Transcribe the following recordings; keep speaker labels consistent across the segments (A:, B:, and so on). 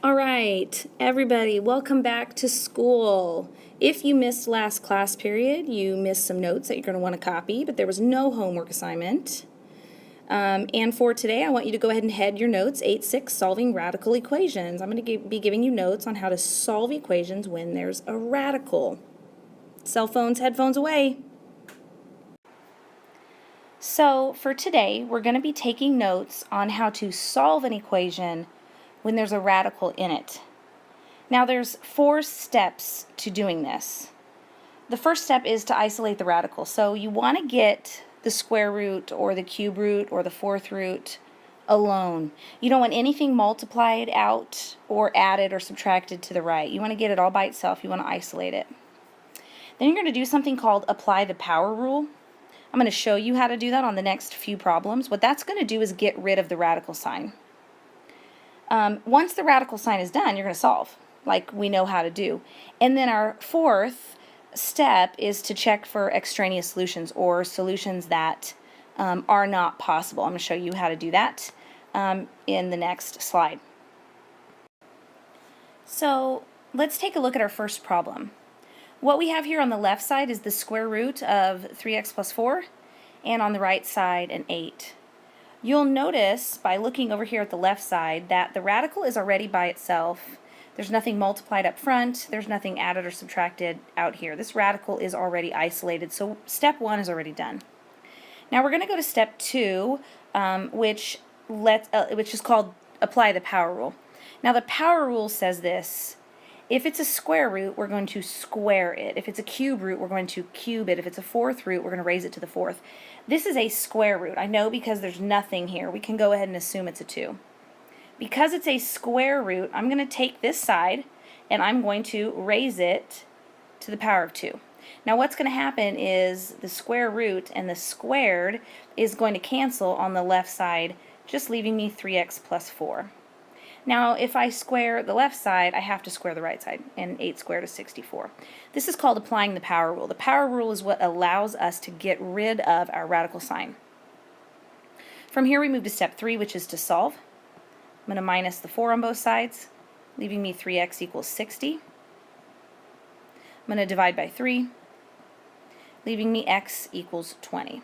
A: All right, everybody, welcome back to school. If you missed last class period, you missed some notes that you're going to want to copy, but there was no homework assignment. And for today, I want you to go ahead and head your notes, 8-6, Solving Radical Equations. I'm going to be giving you notes on how to solve equations when there's a radical. Cell phones, headphones away. So for today, we're going to be taking notes on how to solve an equation when there's a radical in it. Now there's 4 steps to doing this. The first step is to isolate the radical. So you want to get the square root or the cube root or the fourth root alone. You don't want anything multiplied out or added or subtracted to the right. You want to get it all by itself. You want to isolate it. Then you're going to do something called apply the power rule. I'm going to show you how to do that on the next few problems. What that's going to do is get rid of the radical sign. Once the radical sign is done, you're going to solve, like we know how to do. And then our fourth step is to check for extraneous solutions or solutions that are not possible. I'm going to show you how to do that in the next slide. So let's take a look at our first problem. What we have here on the left side is the square root of 3x plus 4, and on the right side an 8. You'll notice by looking over here at the left side that the radical is already by itself. There's nothing multiplied up front, there's nothing added or subtracted out here. This radical is already isolated, so step 1 is already done. Now we're going to go to step 2, which is called apply the power rule. Now the power rule says this: if it's a square root, we're going to square it. If it's a cube root, we're going to cube it. If it's a fourth root, we're going to raise it to the fourth. This is a square root. I know because there's nothing here. We can go ahead and assume it's a 2. Because it's a square root, I'm going to take this side and I'm going to raise it to the power of 2. Now what's going to happen is the square root and the squared is going to cancel on the left side, just leaving me 3x plus 4. Now, if I square the left side, I have to square the right side, and 8 squared is 64. This is called applying the power rule. The power rule is what allows us to get rid of our radical sign. From here, we move to step 3, which is to solve. I'm going to minus the 4 on both sides, leaving me 3x equals 60. I'm going to divide by 3, leaving me x equals 20.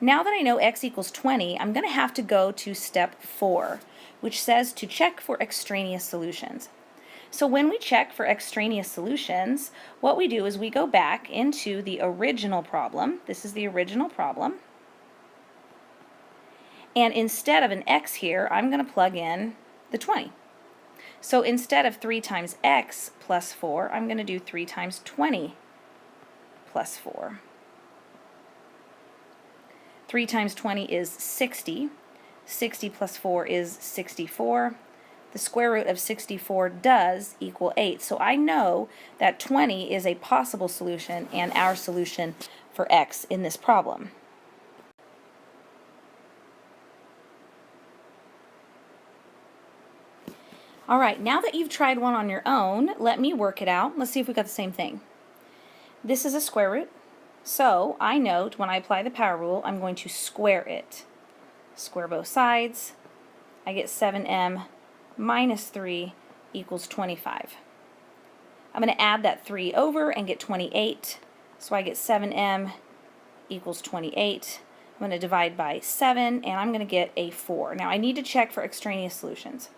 A: Now that I know x equals 20, I'm going to have to go to step 4, which says to check for extraneous solutions. So when we check for extraneous solutions, what we do is we go back into the original problem. This is the original problem. And instead of an x here, I'm going to plug in the 20. So instead of 3 times x plus 4, I'm going to do 3 times 20 plus 4. 3 times 20 is 60. 60 plus 4 is 64. The square root of 64 does equal 8. So I know that 20 is a possible solution and our solution for x in this problem. All right, now that you've tried one on your own, let me work it out. Let's see if we got the same thing. This is a square root. So I note when I apply the power rule, I'm going to square it. Square both sides. I get 7m minus 3 equals 25. I'm going to add that 3 over and get 28. So I get 7m equals 28. I'm going to divide by 7 and I'm going to get a 4. Now I need to check for extraneous solutions.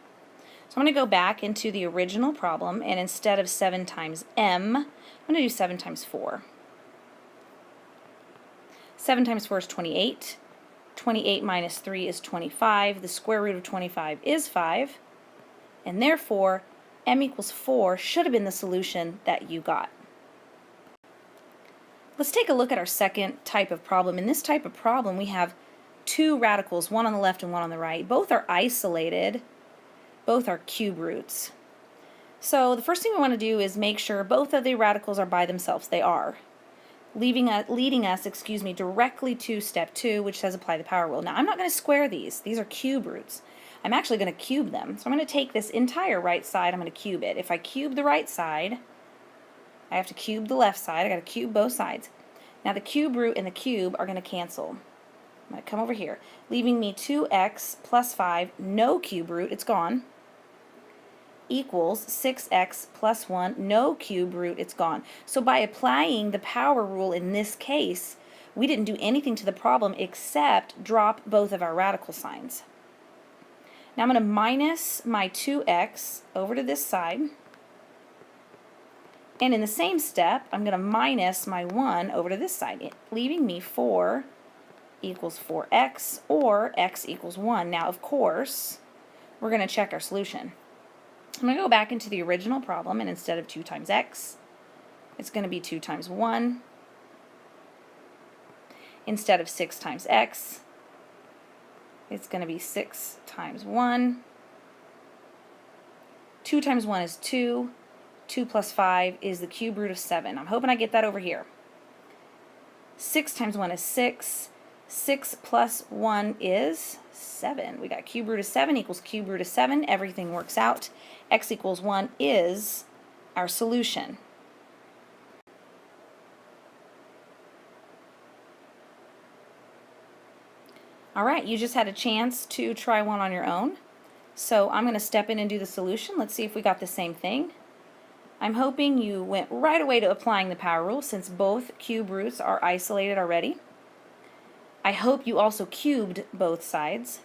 A: So I'm going to go back into the original problem, and instead of 7 times m, I'm going to do 7 times 4. 7 times 4 is 28. 28 minus 3 is 25. The square root of 25 is 5. And therefore, m equals 4 should have been the solution that you got. Let's take a look at our second type of problem. In this type of problem, we have 2 radicals, one on the left and one on the right. Both are isolated. Both are cube roots. So the first thing we want to do is make sure both of the radicals are by themselves. They are. Leading us directly to step 2, which says apply the power rule. Now I'm not going to square these. These are cube roots. I'm actually going to cube them. So I'm going to take this entire right side, I'm going to cube it. If I cube the right side, I have to cube the left side. I got to cube both sides. Now the cube root and the cube are going to cancel. I'm going to come over here, leaving me 2x plus 5, no cube root, it's gone. equals 6x plus 1, no cube root, it's gone. So by applying the power rule in this case, we didn't do anything to the problem except drop both of our radical signs. Now I'm going to minus my 2x over to this side. And in the same step, I'm going to minus my 1 over to this side, leaving me 4 equals 4x, or x equals 1. Now, of course, we're going to check our solution. I'm going to go back into the original problem, and instead of 2 times x, it's going to be 2 times 1. Instead of 6 times x, it's going to be 6 times 1. 2 times 1 is 2. 2 plus 5 is the cube root of 7. I'm hoping I get that over here. 6 times 1 is 6. 6 plus 1 is 7. We got cube root of 7 equals cube root of 7. Everything works out. X equals 1 is our solution. All right, you just had a chance to try one on your own. So I'm going to step in and do the solution. Let's see if we got the same thing. I'm hoping you went right away to applying the power rule since both cube roots are isolated already. I hope you also cubed both sides.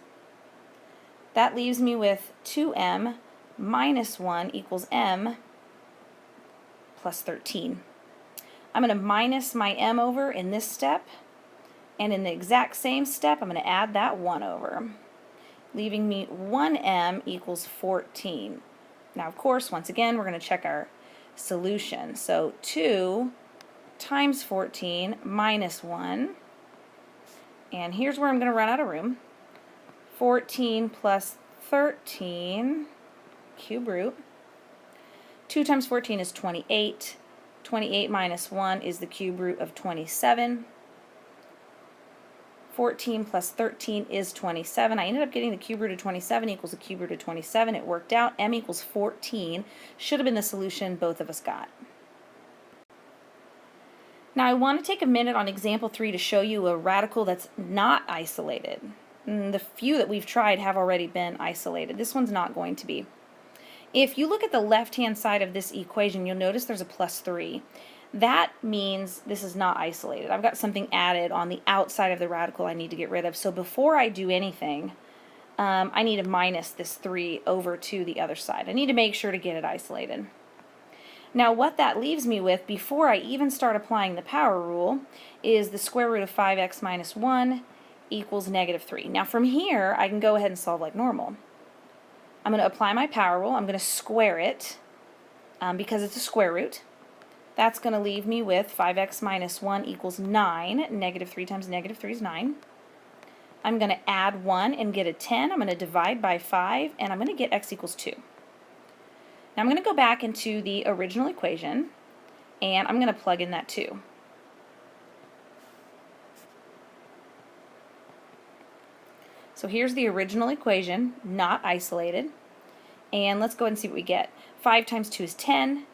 A: That leaves me with 2m minus 1 equals m plus 13. I'm going to minus my m over in this step, and in the exact same step I'm going to add that 1 over, leaving me 1m equals 14. Now of course, once again, we're going to check our solution. So 2 times 14 minus 1, and here's where I'm going to run out of room. 14 plus 13, cube root. 2 times 14 is 28. 28 minus 1 is the cube root of 27. 14 plus 13 is 27. I ended up getting the cube root of 27 equals the cube root of 27. It worked out. M equals 14. Should have been the solution both of us got. Now I want to take a minute on example 3 to show you a radical that's not isolated. The few that we've tried have already been isolated. This one's not going to be. If you look at the left-hand side of this equation, you'll notice there's a plus 3. That means this is not isolated. I've got something added on the outside of the radical I need to get rid of. So before I do anything, I need to minus this 3 over to the other side. I need to make sure to get it isolated. Now what that leaves me with before I even start applying the power rule is the square root of 5x minus 1 equals negative 3. Now from here I can go ahead and solve like normal. I'm going to apply my power rule. I'm going to square it because it's a square root. That's going to leave me with 5x minus 1 equals 9. Negative 3 times negative 3 is 9. I'm going to add 1 and get a 10. I'm going to divide by 5, and I'm going to get x equals 2. Now I'm going to go back into the original equation, and I'm going to plug in that 2. So here's the original equation, not isolated. And let's go ahead and see what we get. 5 times 2 is 10.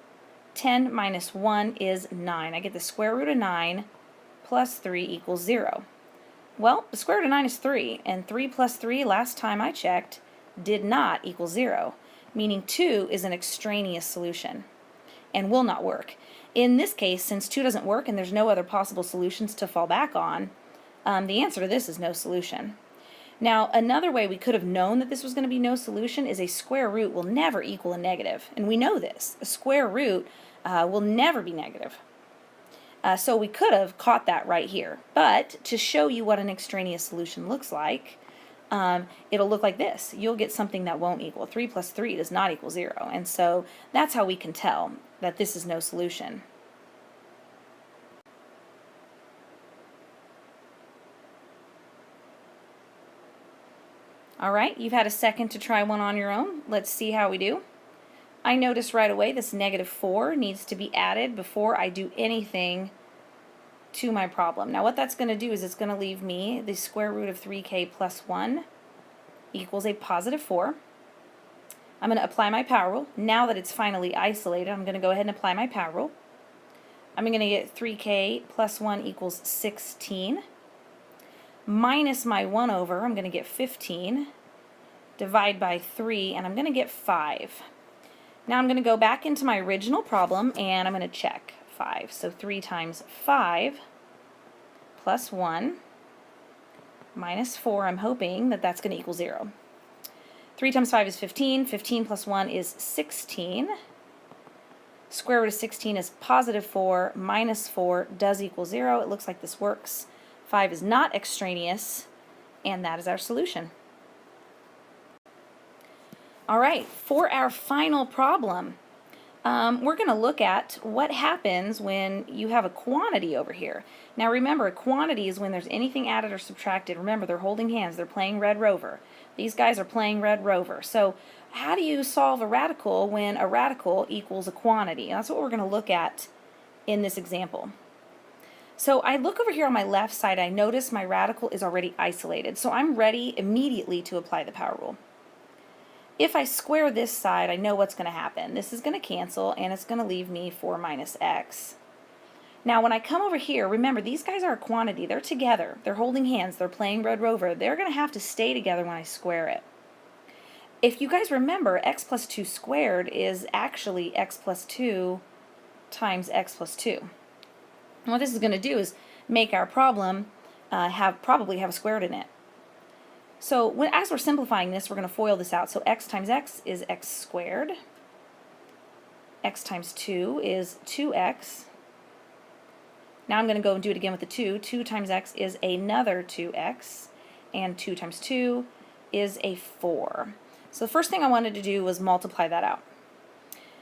A: 10 minus 1 is 9. I get the square root of 9 plus 3 equals 0. Well, the square root of 9 is 3, and 3 plus 3, last time I checked, did not equal 0, meaning 2 is an extraneous solution and will not work. In this case, since 2 doesn't work and there's no other possible solutions to fall back on, the answer to this is no solution. Now, another way we could have known that this was going to be no solution is a square root will never equal a negative. And we know this. A square root will never be negative. So we could have caught that right here. But to show you what an extraneous solution looks like, it'll look like this. You'll get something that won't equal. 3 plus 3 does not equal 0. And so that's how we can tell that this is no solution. Alright, you've had a second to try one on your own. Let's see how we do. I notice right away this negative 4 needs to be added before I do anything to my problem. Now what that's going to do is it's going to leave me the square root of 3k plus 1 equals a positive 4. I'm going to apply my power rule. Now that it's finally isolated, I'm going to go ahead and apply my power rule. I'm going to get 3k plus 1 equals 16. Minus my 1 over, I'm going to get 15. Divide by 3, and I'm going to get 5. Now I'm going to go back into my original problem and I'm going to check 5. So 3 times 5 plus 1 minus 4, I'm hoping that that's going to equal 0. 3 times 5 is 15. 15 plus 1 is 16. Square root of 16 is positive 4 minus 4 does equal 0. It looks like this works. 5 is not extraneous, and that is our solution. All right, for our final problem, we're going to look at what happens when you have a quantity over here. Now remember, a quantity is when there's anything added or subtracted. Remember, they're holding hands. They're playing Red Rover. These guys are playing Red Rover. So how do you solve a radical when a radical equals a quantity? And that's what we're going to look at in this example. So I look over here on my left side. I notice my radical is already isolated. So I'm ready immediately to apply the power rule. If I square this side, I know what's going to happen. This is going to cancel, and it's going to leave me 4 minus x. Now, when I come over here, remember, these guys are a quantity. They're together. They're holding hands. They're playing Red Rover. They're going to have to stay together when I square it. If you guys remember, x plus 2 squared is actually x plus 2 times x plus 2. And what this is going to do is make our problem probably have a square root in it. So as we're simplifying this, we're going to FOIL this out. So x times x is x squared. X times 2 is 2x. Now I'm going to go and do it again with the 2. 2 times x is another 2x. And 2 times 2 is a 4. So the first thing I wanted to do was multiply that out.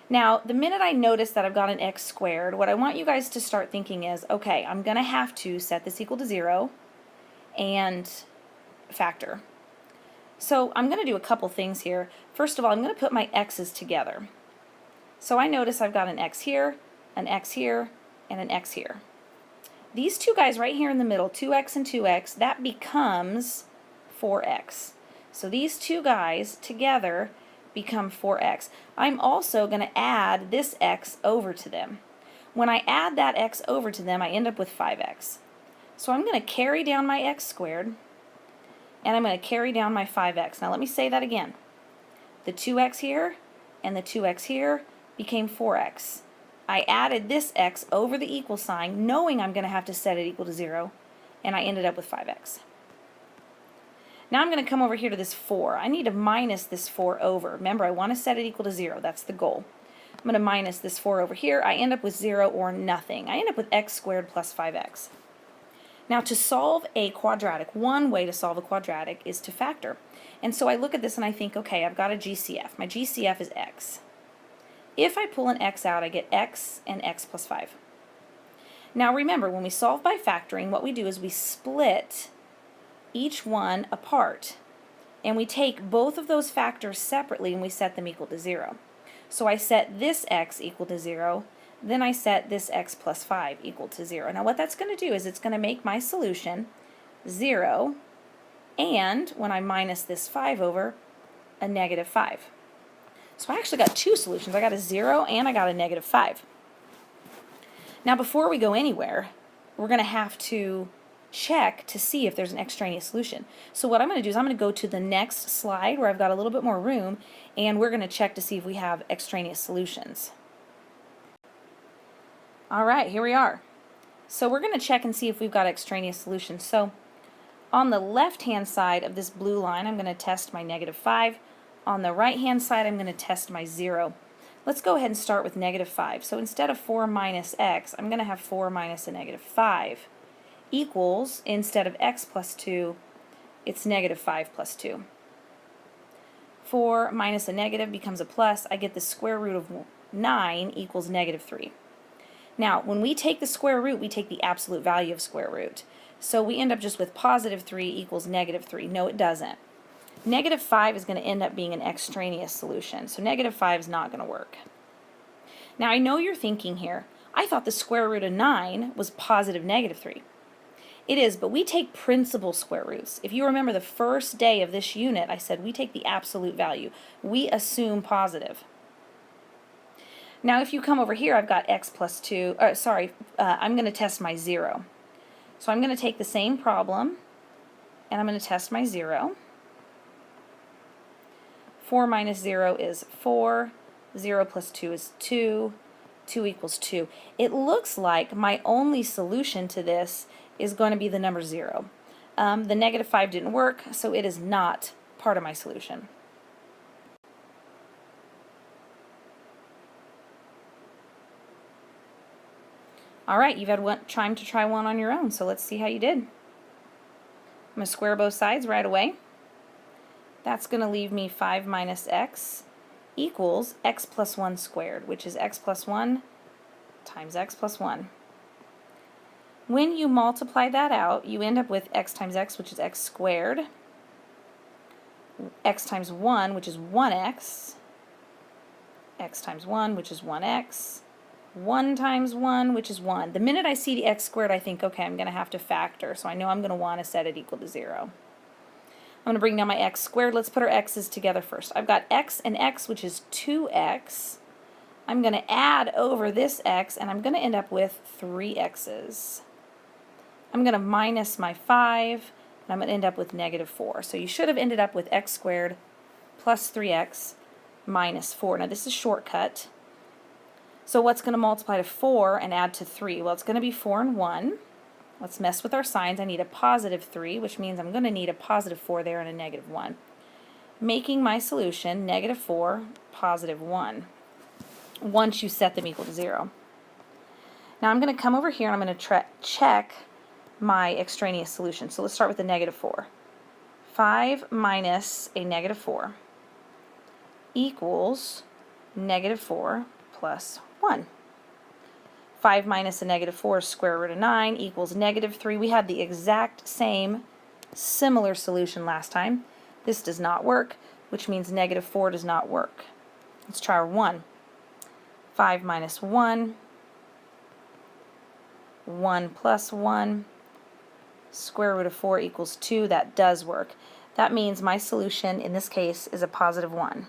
A: Now, the minute I notice that I've got an x squared, what I want you guys to start thinking is, okay, I'm going to have to set this equal to 0 and factor. So I'm going to do a couple things here. First of all, I'm going to put my x's together. So I notice I've got an x here, and an x here. These two guys right here in the middle, 2x and 2x, that becomes 4x. So these two guys together become 4x. I'm also going to add this x over to them. When I add that x over to them, I end up with 5x. So I'm going to carry down my x squared, and I'm going to carry down my 5x. Now let me say that again. The 2x here and the 2x here became 4x. I added this x over the equal sign, knowing I'm going to have to set it equal to 0, and I ended up with 5x. Now I'm going to come over here to this 4. I need to minus this 4 over. Remember, I want to set it equal to 0. That's the goal. I'm going to minus this 4 over here. I end up with 0 or nothing. I end up with x squared plus 5x. Now to solve a quadratic, one way to solve a quadratic is to factor. And so I look at this and I think, okay, I've got a GCF. My GCF is x. If I pull an x out, I get x and x plus 5. Now remember, when we solve by factoring, what we do is we split each one apart. And we take both of those factors separately and we set them equal to 0. So I set this x equal to 0. Then I set this x plus 5 equal to 0. Now what that's going to do is it's going to make my solution 0, and when I minus this 5 over, a negative 5. So I actually got two solutions. I got a 0 and I got a negative 5. Now before we go anywhere, we're going to have to check to see if there's an extraneous solution. So what I'm going to do is I'm going to go to the next slide where I've got a little bit more room, and we're going to check to see if we have extraneous solutions. All right, here we are. So we're going to check and see if we've got extraneous solutions. So on the left-hand side of this blue line, I'm going to test my negative 5. On the right-hand side, I'm going to test my 0. Let's go ahead and start with negative 5. So instead of 4 minus x, I'm going to have 4 minus a negative 5 equals, instead of x plus 2, it's negative 5 plus 2. 4 minus a negative becomes a plus. I get the square root of 9 equals negative 3. Now, when we take the square root, we take the absolute value of square root. So we end up just with positive 3 equals negative 3. No, it doesn't. Negative 5 is going to end up being an extraneous solution. So negative 5 is not going to work. Now, I know you're thinking here, I thought the square root of 9 was positive negative 3. It is, but we take principal square roots. If you remember the first day of this unit, I said we take the absolute value. We assume positive. Now if you come over here, I've got x plus 2, I'm going to test my 0. So I'm going to take the same problem, and I'm going to test my 0. 4 minus 0 is 4. 0 plus 2 is 2. 2 equals 2. It looks like my only solution to this is going to be the number 0. The negative 5 didn't work, so it is not part of my solution. All right, you've had time to try one on your own, so let's see how you did. I'm going to square both sides right away. That's going to leave me 5 minus x equals x plus 1 squared, which is x plus 1 times x plus 1. When you multiply that out, you end up with x times x, which is x squared, x times 1, which is 1x, x times 1, which is 1x, 1 times 1, which is 1. The minute I see the x squared, I think, okay, I'm going to have to factor, so I know I'm going to want to set it equal to 0. I'm going to bring down my x squared. Let's put our x's together first. I've got x and x, which is 2x. I'm going to add over this x, and I'm going to end up with 3 x's. I'm going to minus my 5, and I'm going to end up with negative 4. So you should have ended up with x squared plus 3x minus 4. Now this is shortcut. So what's going to multiply to 4 and add to 3? Well, it's going to be 4 and 1. Let's mess with our signs. I need a positive 3, which means I'm going to need a positive 4 there and a negative 1. Making my solution negative 4, positive 1, once you set them equal to 0. Now I'm going to come over here and I'm going to check my extraneous solution. So let's start with the negative 4. 5 minus a negative 4 equals negative 4 plus 1. 5 minus a negative 4 is square root of 9 equals negative 3. We had the exact same similar solution last time. This does not work, which means negative 4 does not work. Let's try our 1. 5 minus 1, 1 plus 1, square root of 4 equals 2. That does work. That means my solution in this case is a positive 1.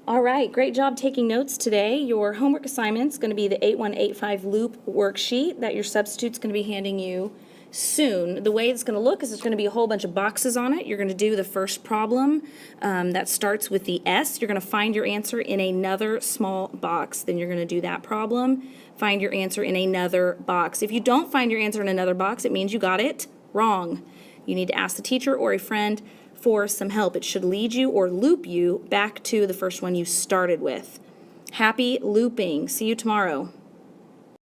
A: All right, great job taking notes today. Your homework assignment is going to be the 8185 loop worksheet that your substitute's going to be handing you soon. The way it's going to look is there's going to be a whole bunch of boxes on it. You're going to do the first problem that starts with the S. You're going to find your answer in another small box. Then you're going to do that problem, find your answer in another box. If you don't find your answer in another box, it means you got it wrong. You need to ask the teacher or a friend for some help. It should lead you or loop you back to the first one you started with. Happy looping. See you tomorrow.